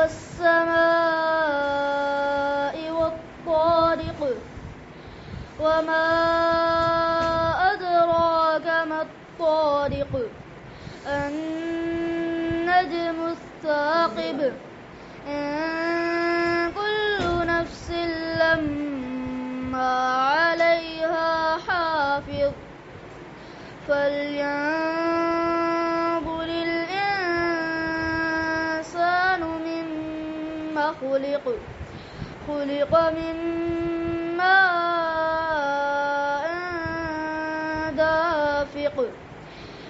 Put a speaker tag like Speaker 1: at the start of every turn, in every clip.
Speaker 1: والسماء والطارق وما أدراك ما الطارق النجم الثاقب إن كل نفس لما عليها حافظ فلينظر الإنسان مما خلق من ماء دافق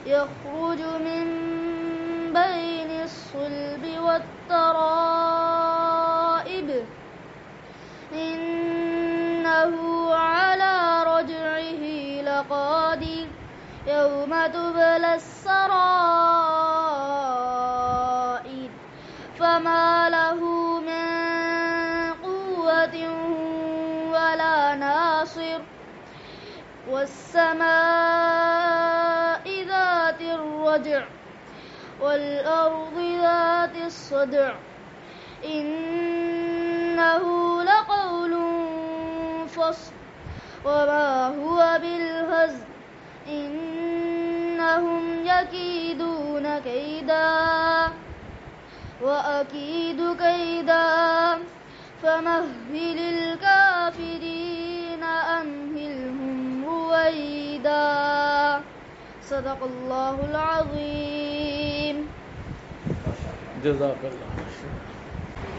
Speaker 1: يخرج من بين الصلب والترائب إنه على رجعه لقادر يوم تبلى السرائر فما له من قوة ولا ناصر والسماء ذات الرجع والأرض ذات الصدع إنه لقول فصل وما هو بالهزل إنهم يكيدون كيدا وأكيد كيدا فمهل الكافرين أمهلهم رويدا صدق اللہ العظیم.
Speaker 2: جزاک اللہ.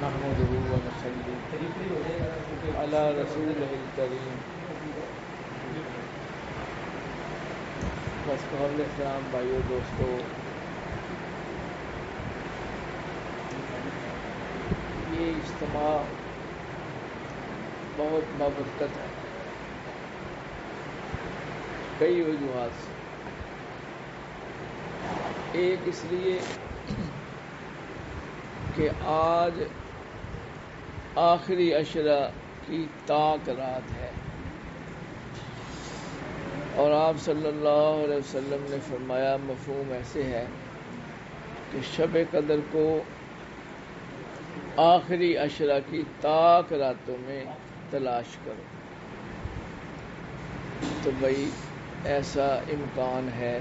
Speaker 2: نحمدہ و نصلی علی رسولہ الکریم. بس قابل احترام بھائیو دوستو، یہ اجتماع بہت بابرکت ہے کئی وجوہات سے. ایک اس لیے کہ آج آخری عشرہ کی طاق رات ہے، اور آپ صلی اللہ علیہ وسلم نے فرمایا مفہوم ایسے ہے کہ شب قدر کو آخری عشرہ کی طاق راتوں میں تلاش کرو. تو بھائی ایسا امکان ہے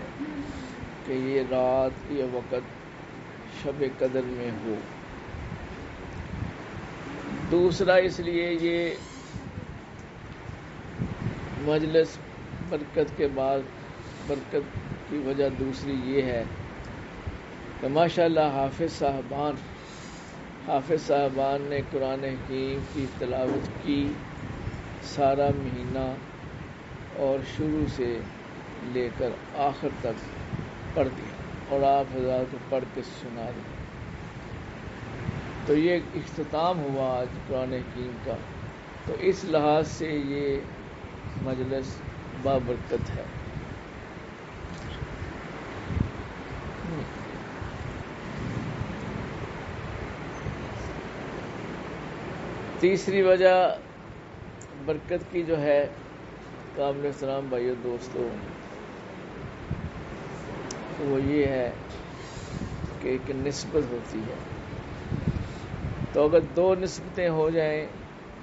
Speaker 2: کہ یہ رات یہ وقت شب قدر میں ہو. دوسرا اس لیے یہ مجلس برکت کے بعد برکت کی وجہ دوسری یہ ہے کہ ماشاءاللہ حافظ صاحبان نے قرآن حکیم کی تلاوت کی سارا مہینہ، اور شروع سے لے کر آخر تک پڑھ دیا، اور آپ حضرات کو پڑھ کے سنا دیا. تو یہ اختتام ہوا آج قرآن حکیم کا. تو اس لحاظ سے یہ مجلس بابرکت ہے. تیسری وجہ برکت کی جو ہے قابل احترام بھائیو دوستو، وہ یہ ہے کہ ایک نسبت ہوتی ہے. تو اگر 2 نسبتیں ہو جائیں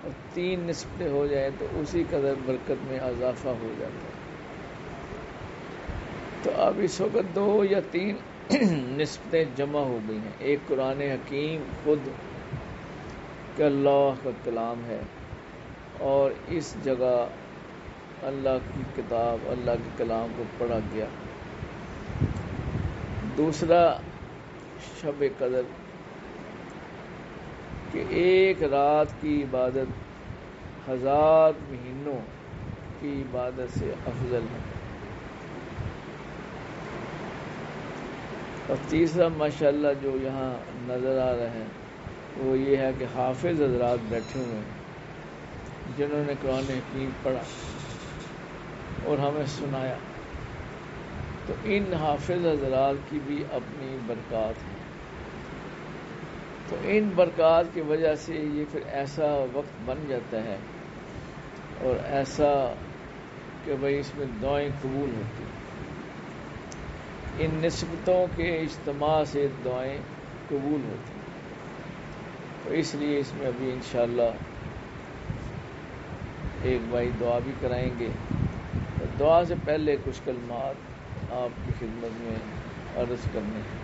Speaker 2: اور 3 نسبتیں ہو جائیں تو اسی قدر برکت میں اضافہ ہو جاتا ہے. تو اب اس وقت 2 یا 3 نسبتیں جمع ہو گئی ہیں. ایک قرآن حکیم خود کہ اللہ کا کلام ہے، اور اس جگہ اللہ کی کتاب اللہ کے کلام کو پڑھا گیا. دوسرا شب قدر کہ ایک رات کی عبادت 1000 مہینوں کی عبادت سے افضل ہے. اور تیسرا ماشاءاللہ جو یہاں نظر آ رہا ہے وہ یہ ہے کہ حافظ حضرات بیٹھے ہوئے ہیں جنہوں نے قرآن حکیم پڑھا اور ہمیں سنایا. تو ان حافظ حضرات کی بھی اپنی برکات ہیں. تو ان برکات کی وجہ سے یہ پھر ایسا وقت بن جاتا ہے اور ایسا کہ بھئی اس میں دعائیں قبول ہوتی ہیں. ان نسبتوں کے اجتماع سے دعائیں قبول ہوتی ہیں. تو اس لیے اس میں ابھی انشاءاللہ ایک بھائی دعا بھی کرائیں گے. تو دعا سے پہلے کچھ کلمات آپ کی خدمت میں عرض کرنے ہیں.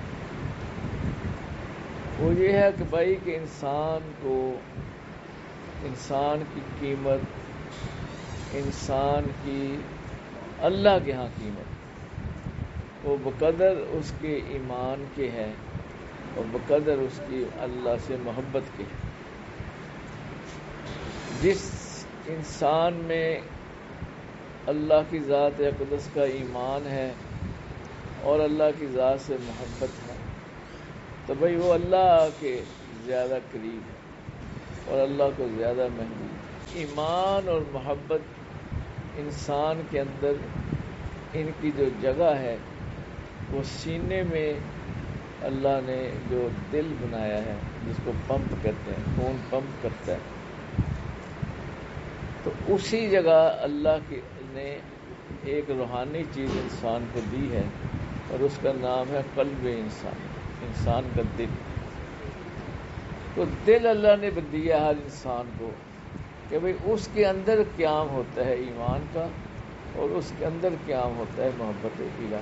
Speaker 2: وہ یہ ہے کہ بھائی کہ انسان کی قیمت، انسان کی اللہ کے ہاں قیمت وہ بقدر اس کے ایمان کے ہے اور بقدر اس کی اللہ سے محبت کے ہے. جس انسان میں اللہ کی ذات اقدس کا ایمان ہے اور اللہ کی ذات سے محبت ہے تو بھئی وہ اللہ کے زیادہ قریب ہے اور اللہ کو زیادہ محبوب. ایمان اور محبت انسان کے اندر ان کی جو جگہ ہے وہ سینے میں اللہ نے جو دل بنایا ہے جس کو پمپ کہتے ہیں، خون پمپ کرتا ہے، تو اسی جگہ اللہ نے ایک روحانی چیز انسان کو دی ہے اور اس کا نام ہے قلب انسان کا دل. تو دل اللہ نے دیا ہر انسان کو کہ بھئی اس کے اندر قیام ہوتا ہے ایمان کا اور اس کے اندر قیام ہوتا ہے محبت الہی.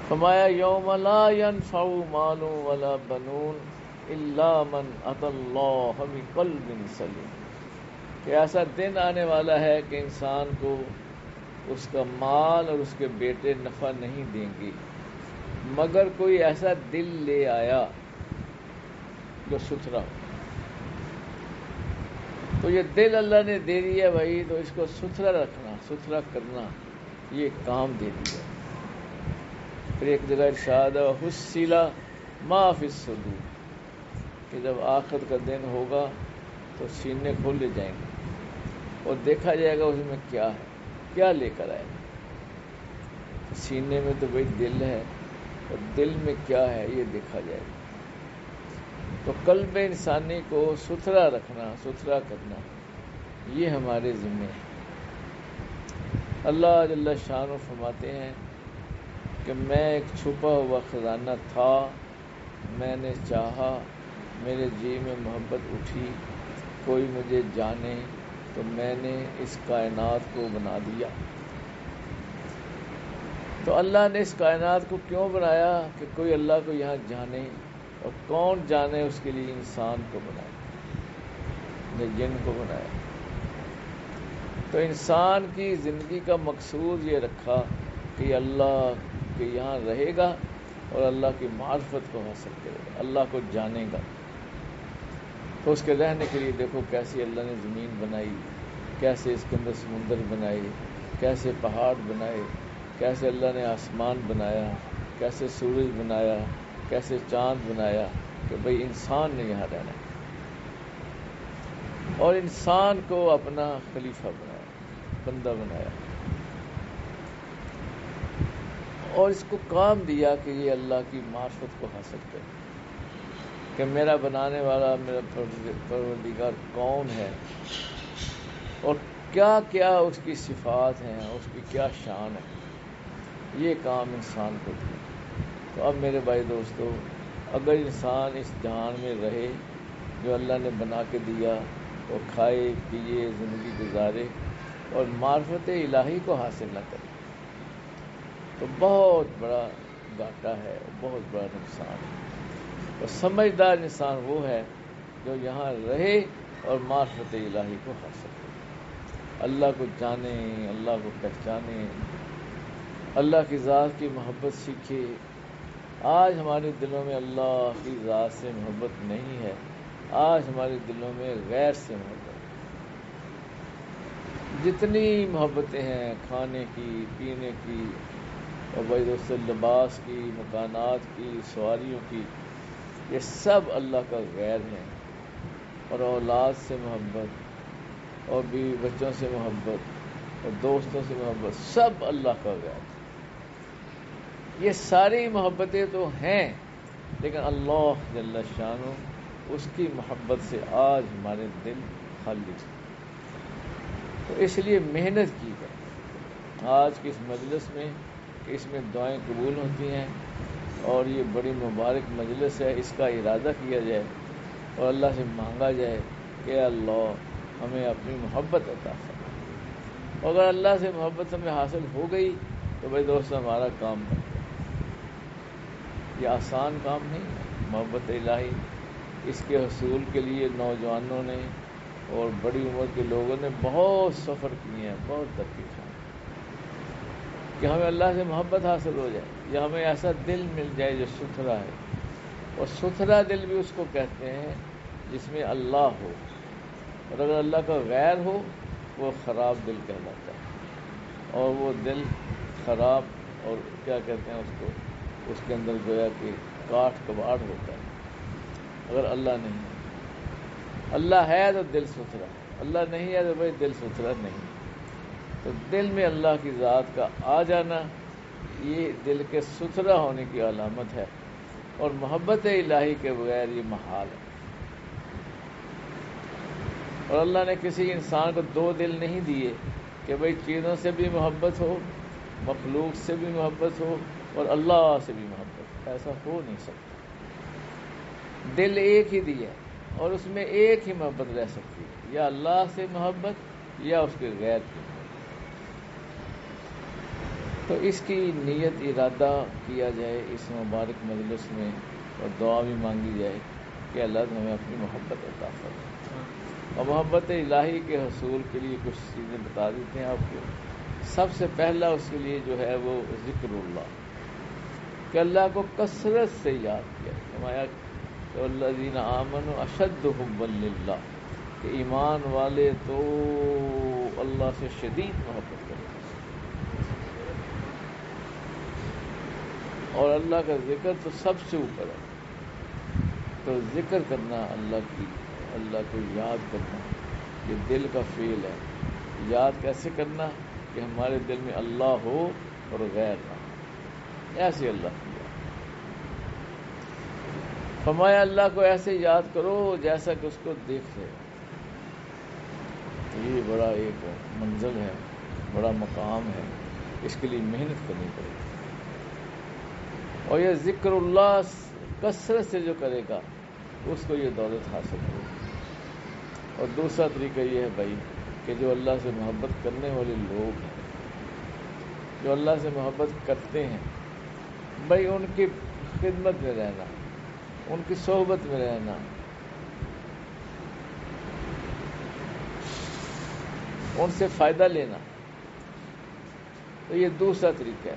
Speaker 2: فرمایا یوم لا ينفع مال ولا بنون الا من اتى اللہ بقلب سلیم، کہ ایسا دن آنے والا ہے کہ انسان کو اس کا مال اور اس کے بیٹے نفع نہیں دیں گے مگر کوئی ایسا دل لے آیا جو ستھرا ہو. تو یہ دل اللہ نے دے دیا بھائی، تو اس کو ستھرا رکھنا، ستھرا کرنا، یہ کام دے دیا. پھر ایک جگہ ارشاد ہے حُصِّلَ مَا فِي الصُّدُورِ، کہ جب آخرت کا دن ہوگا تو سینے کھولے جائیں گے اور دیکھا جائے گا اس میں کیا ہے، کیا لے کر آئے. سینے میں تو بھائی دل ہے اور دل میں کیا ہے یہ دیکھا جائے گا. تو قلب انسانی کو ستھرا رکھنا، ستھرا کرنا، یہ ہمارے ذمہ ہے. اللہ جل شانہ فرماتے ہیں کہ میں ایک چھپا ہوا خزانہ تھا، میں نے چاہا، میرے جی میں محبت اٹھی کوئی مجھے جانے تو میں نے اس کائنات کو بنا دیا. تو اللہ نے اس کائنات کو کیوں بنایا کہ کوئی اللہ کو یہاں جانے، اور کون جانے اس کے لیے انسان کو بنایا، جن کو بنایا. تو انسان کی زندگی کا مقصود یہ رکھا کہ یہ اللہ کے یہاں رہے گا اور اللہ کی معرفت کو حاصل کرے گا، اللہ کو جانے گا. تو اس کے رہنے کے لیے دیکھو کیسے اللہ نے زمین بنائی، کیسے اس کے اندر سمندر بنائے، کیسے پہاڑ بنائے، کیسے اللہ نے آسمان بنایا، کیسے سورج بنایا، کیسے چاند بنایا، کہ بھئی انسان نے یہاں رہنا ہے اور انسان کو اپنا خلیفہ بنایا، بندہ بنایا، اور اس کو کام دیا کہ یہ اللہ کی معرفت کو حاصل کرے کہ میرا بنانے والا، میرا پروردگار کون ہے اور کیا کیا اس کی صفات ہیں، اس کی کیا شان ہے. یہ کام انسان کو دیا. تو اب میرے بھائی دوستو، اگر انسان اس جہان میں رہے جو اللہ نے بنا کے دیا اور کھائے پیے زندگی گزارے اور معرفت الہی کو حاصل نہ کرے تو بہت بڑا گھاٹا ہے، بہت بڑا نقصان ہے. اور سمجھدار انسان وہ ہے جو یہاں رہے اور معرفت الہی کو حاصل کرے، اللہ کو جانے، اللہ کو پہچانے، اللہ کی ذات کی محبت سیکھے. آج ہمارے دلوں میں اللہ کی ذات سے محبت نہیں ہے، آج ہمارے دلوں میں غیر سے محبت. جتنی محبتیں ہیں کھانے کی، پینے کی، اور بھائی دوستو لباس کی، مکانات کی، سواریوں کی، یہ سب اللہ کا غیر ہے. اور اولاد سے محبت اور بیوی بچوں سے محبت اور دوستوں سے محبت، سب اللہ کا غیر. یہ ساری محبتیں تو ہیں لیکن اللہ جل شانہ اس کی محبت سے آج ہمارے دل خالی ہیں. تو اس لیے محنت کی جائے. آج کی اس مجلس میں کہ اس میں دعائیں قبول ہوتی ہیں، اور یہ بڑی مبارک مجلس ہے، اس کا ارادہ کیا جائے اور اللہ سے مانگا جائے کہ اللہ ہمیں اپنی محبت عطا فرما۔ اگر اللہ سے محبت ہمیں حاصل ہو گئی تو بھائی دوست ہمارا کام بن گیا۔ یہ آسان کام نہیں ہے محبت الہی، اس کے حصول کے لیے نوجوانوں نے اور بڑی عمر کے لوگوں نے بہت سفر کیے ہیں، بہت تکلیفیں، کہ ہمیں اللہ سے محبت حاصل ہو جائے یا ہمیں ایسا دل مل جائے جو ستھرا ہے۔ اور ستھرا دل بھی اس کو کہتے ہیں جس میں اللہ ہو، اور اگر اللہ کا غیر ہو وہ خراب دل کہلاتا ہے۔ اور وہ دل خراب اور کیا کہتے ہیں اس کو، اس کے اندر گویا کہ کاٹ کباڑ ہوتا ہے۔ اگر اللہ نہیں ہے، اللہ ہے تو دل ستھرا، اللہ نہیں ہے تو بھائی دل ستھرا نہیں۔ تو دل میں اللہ کی ذات کا آ جانا یہ دل کے ستھرا ہونے کی علامت ہے، اور محبت الہی کے بغیر یہ محال ہے۔ اور اللہ نے کسی انسان کو دو دل نہیں دیے کہ بھئی چیزوں سے بھی محبت ہو، مخلوق سے بھی محبت ہو اور اللہ سے بھی محبت، ایسا ہو نہیں سکتا۔ دل ایک ہی دیا اور اس میں ایک ہی محبت رہ سکتی ہے، یا اللہ سے محبت یا اس کے غیر کی محبت۔ تو اس کی نیت ارادہ کیا جائے اس مبارک مجلس میں، اور دعا بھی مانگی جائے کہ اللہ ہمیں اپنی محبت عطا فرمائے۔ اور محبت الہی کے حصول کے لیے کچھ چیزیں بتا دیتے ہیں آپ کو۔ سب سے پہلا اس کے لیے جو ہے وہ ذکر اللہ، کہ اللہ کو کثرت سے یاد کیا۔ فرمایا کہ الذین آمنوا اشد حبا للہ، کہ ایمان والے تو اللہ سے شدید محبت کرتے ہیں، اور اللہ کا ذکر تو سب سے اوپر ہے۔ تو ذکر کرنا اللہ کو یاد کرنا یہ دل کا فعل ہے۔ یاد کیسے کرنا؟ کہ ہمارے دل میں اللہ ہو اور غیر نہ ہو، ایسے اللہ کی یاد۔ فرمایا اللہ کو ایسے یاد کرو جیسا کہ اس کو دیکھ رہے۔ یہ بڑا ایک منزل ہے، بڑا مقام ہے، اس کے لیے محنت کرنی پڑے گی۔ اور یہ ذکر اللہ کثرت سے جو کرے گا اس کو یہ دولت حاصل ہوگی۔ اور دوسرا طریقہ یہ ہے بھائی کہ جو اللہ سے محبت کرنے والے لوگ ہیں، جو اللہ سے محبت کرتے ہیں، بھائی ان کی خدمت میں رہنا، ان کی صحبت میں رہنا، ان سے فائدہ لینا۔ تو یہ دوسرا طریقہ ہے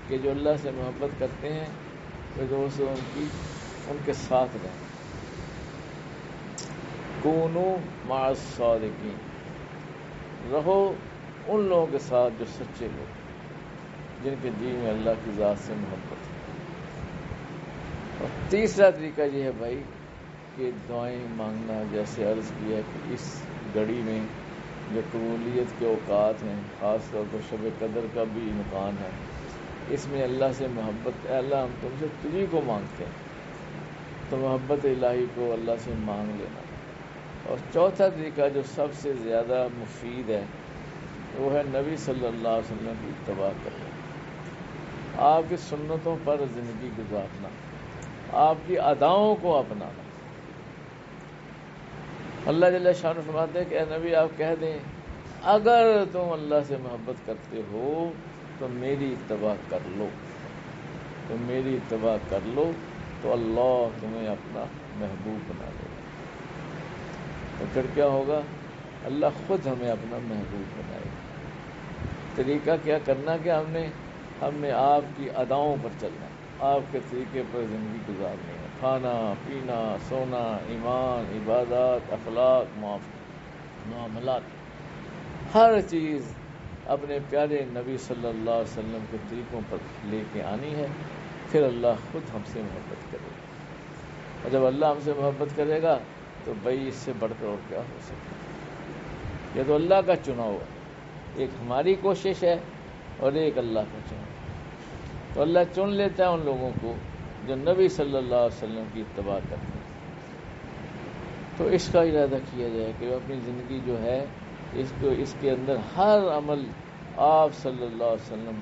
Speaker 2: کہ جو اللہ سے محبت کرتے ہیں وہ دوست ان کے ساتھ رہیں۔ کونوا مع الصادقین، رہو ان لوگوں کے ساتھ جو سچے لوگ، جن کے دل میں اللہ کی ذات سے محبت ہے۔ اور تیسرا طریقہ یہ ہے بھائی کہ دعائیں مانگنا، جیسے عرض کیا کہ اس گھڑی میں جو قبولیت کے اوقات ہیں، خاص طور پر شب قدر کا بھی امکان ہے، اس میں اللہ سے محبت، اے اللہ ہم تم سے تجھی کو مانگتے ہیں، تو محبت الہی کو اللہ سے مانگ لینا۔ اور چوتھا طریقہ جو سب سے زیادہ مفید ہے وہ ہے نبی صلی اللہ علیہ وسلم کی اتباع کرنا، آپ کی سنتوں پر زندگی گزارنا، آپ کی اداؤں کو اپنانا۔ اللہ جل شانہ فرماتے ہیں کہ اے نبی آپ کہہ دیں اگر تم اللہ سے محبت کرتے ہو تو میری اتباع کر لو، تو میری اتباع کر لو تو اللہ تمہیں اپنا محبوب بنا لے گا۔ تو پھر کیا ہوگا؟ اللہ خود ہمیں اپنا محبوب بنائے گا۔ طریقہ کیا کرنا کہ ہم نے آپ کی اداؤں پر چلنا، آپ کے طریقے پر زندگی گزارنی ہے۔ کھانا پینا، سونا، ایمان، عبادات، اخلاق، معاملات، ہر چیز اپنے پیارے نبی صلی اللہ علیہ وسلم کے طریقوں پر لے کے آنی ہے، پھر اللہ خود ہم سے محبت کرے گا۔ اور جب اللہ ہم سے محبت کرے گا تو بھائی اس سے بڑھ کر اور کیا ہو سکتا ہے؟ یہ تو اللہ کا چناؤ ہے، ایک ہماری کوشش ہے اور ایک اللہ کا چناؤ۔ تو اللہ چن لیتا ہے ان لوگوں کو جو نبی صلی اللہ علیہ وسلم کی اتباع کرتے ہیں۔ تو اس کا ارادہ کیا جائے کہ اپنی زندگی جو ہے اس کے اندر ہر عمل آپ صلی اللہ علیہ وسلم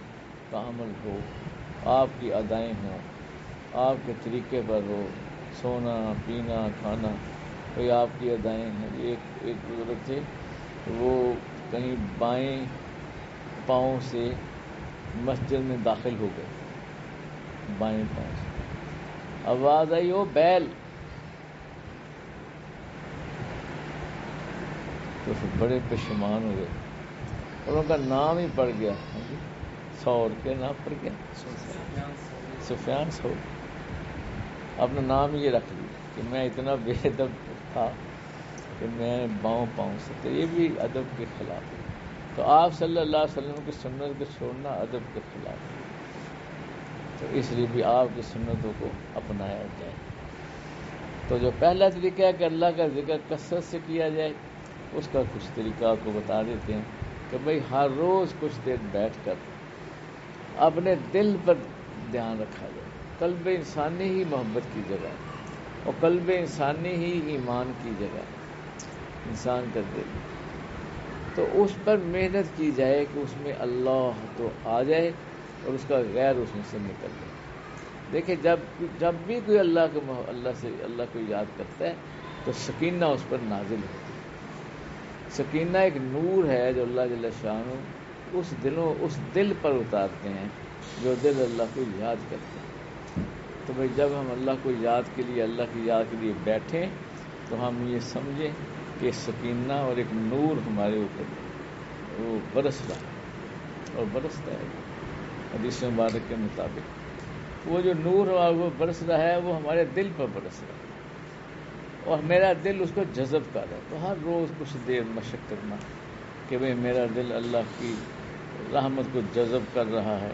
Speaker 2: کا عمل ہو، آپ کی ادائیں ہوں، آپ کے طریقے پر ہو، سونا پینا کھانا، کوئی آپ کی ادائیں ہیں. ایک بزرگ تھے، وہ کہیں بائیں پاؤں سے مسجد میں داخل ہو گئے، بائیں پاؤں سے آواز آئی او بیل، تو پھر بڑے پشیمان ہوئے. اور ان کا نام ہی پڑ گیا، سور کے نام پڑ گیا، سفیان سور. اپنا نام یہ رکھ لیا کہ میں اتنا بے ادب تھا کہ میں پاؤں سے. تو یہ بھی ادب کے خلاف ہے. تو آپ صلی اللہ علیہ وسلم کی سنت کو چھوڑنا ادب کے خلاف ہے. تو اس لیے بھی آپ کی سنتوں کو اپنایا جائے. تو جو پہلا طریقہ ہے کہ اللہ کا ذکر کثرت سے کیا جائے، اس کا کچھ طریقہ آپ کو بتا دیتے ہیں کہ بھئی ہر روز کچھ دیر بیٹھ کر اپنے دل پر دھیان رکھا جائے. قلب انسانی ہی محبت کی جگہ ہے، اور قلب انسانی ہی ایمان کی جگہ ہے، انسان کا دل. تو اس پر محنت کی جائے کہ اس میں اللہ تو آ جائے اور اس کا غیر اس میں سے نکل جائے. دیکھیں جب بھی کوئی اللہ کو یاد کرتا ہے تو سکینہ اس پر نازل ہوتی ہے. سکینہ ایک نور ہے جو اللہ جل شانہ اس دل پر اتارتے ہیں جو دل اللہ کو یاد کرتے ہیں. تو بھئی جب ہم اللہ کو یاد کے لیے بیٹھیں تو ہم یہ سمجھیں کہ سکینہ اور ایک نور ہمارے اوپر وہ برس رہا ہے اور برستا ہے. حدیث مبارک کے مطابق وہ جو نور وہ برس رہا ہے وہ ہمارے دل پر برس رہا ہے اور میرا دل اس کو جذب کر رہا ہے. تو ہر روز کچھ دیر مشق کرنا کہ بھئی میرا دل اللہ کی رحمت کو جذب کر رہا ہے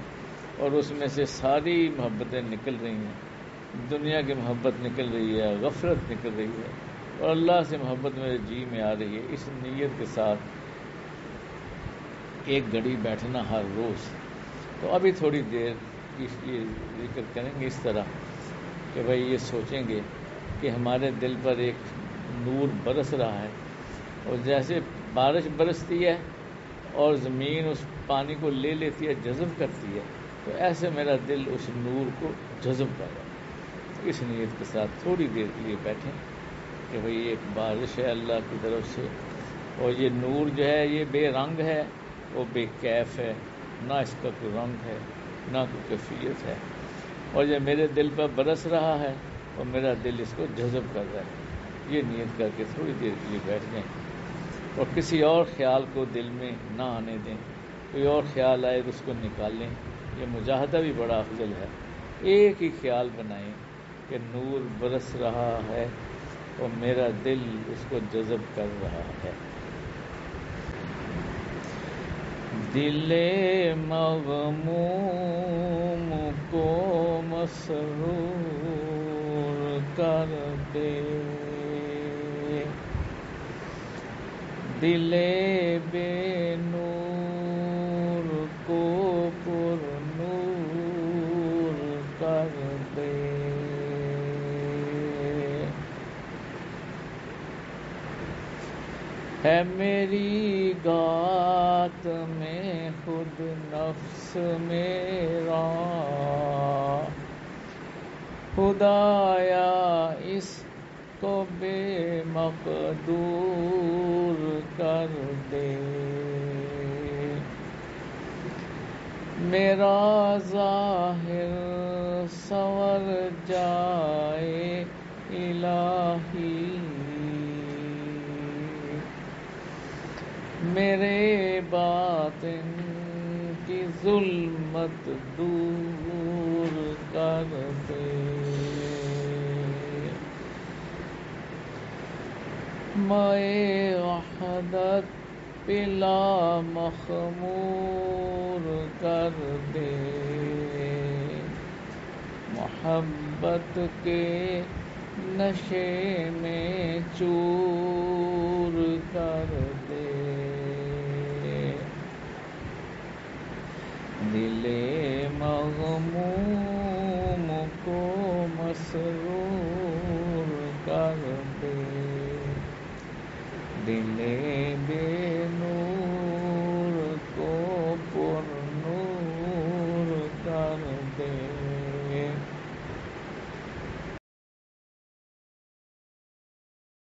Speaker 2: اور اس میں سے ساری محبتیں نکل رہی ہیں. دنیا کی محبت نکل رہی ہے، غفلت نکل رہی ہے اور اللہ سے محبت میرے جی میں آ رہی ہے. اس نیت کے ساتھ ایک گھڑی بیٹھنا ہر روز. تو ابھی تھوڑی دیر یہ ذکر کریں گے اس طرح کہ بھئی یہ سوچیں گے کہ ہمارے دل پر ایک نور برس رہا ہے اور جیسے بارش برستی ہے اور زمین اس پانی کو لے لیتی ہے، جذب کرتی ہے، تو ایسے میرا دل اس نور کو جذب کر رہا ہے. اس نیت کے ساتھ تھوڑی دیر کے لیے بیٹھیں کہ بھئی ایک بارش ہے اللہ کی طرف سے اور یہ نور جو ہے یہ بے رنگ ہے، وہ بے کیف ہے، نہ اس کا کوئی رنگ ہے نہ کوئی کیفیت ہے، اور یہ میرے دل پر برس رہا ہے اور میرا دل اس کو جذب کر رہا ہے. یہ نیت کر کے تھوڑی دیر کے لیے بیٹھ جائیں اور کسی اور خیال کو دل میں نہ آنے دیں. کوئی اور خیال آئے تو اس کو نکالیں. یہ مجاہدہ بھی بڑا افضل ہے. ایک ہی خیال بنائیں کہ نور برس رہا ہے اور میرا دل اس کو جذب کر رہا ہے. دل مغموم کو مسرور کر دے، دل بے نور کو پر نور کر دے. ہے میری گات میں خود نفس میرا، خدایا اس کو بے مقدور کر دے. میرا ظاہر سنور جائے الہی، میرے باطن کی ظلمت دور کر دے. مائے وحدت پلا مخمور کر دے، محبت کے نشے میں چور کر دے. دل مغموم کو مسرور کر دے، دل بے نور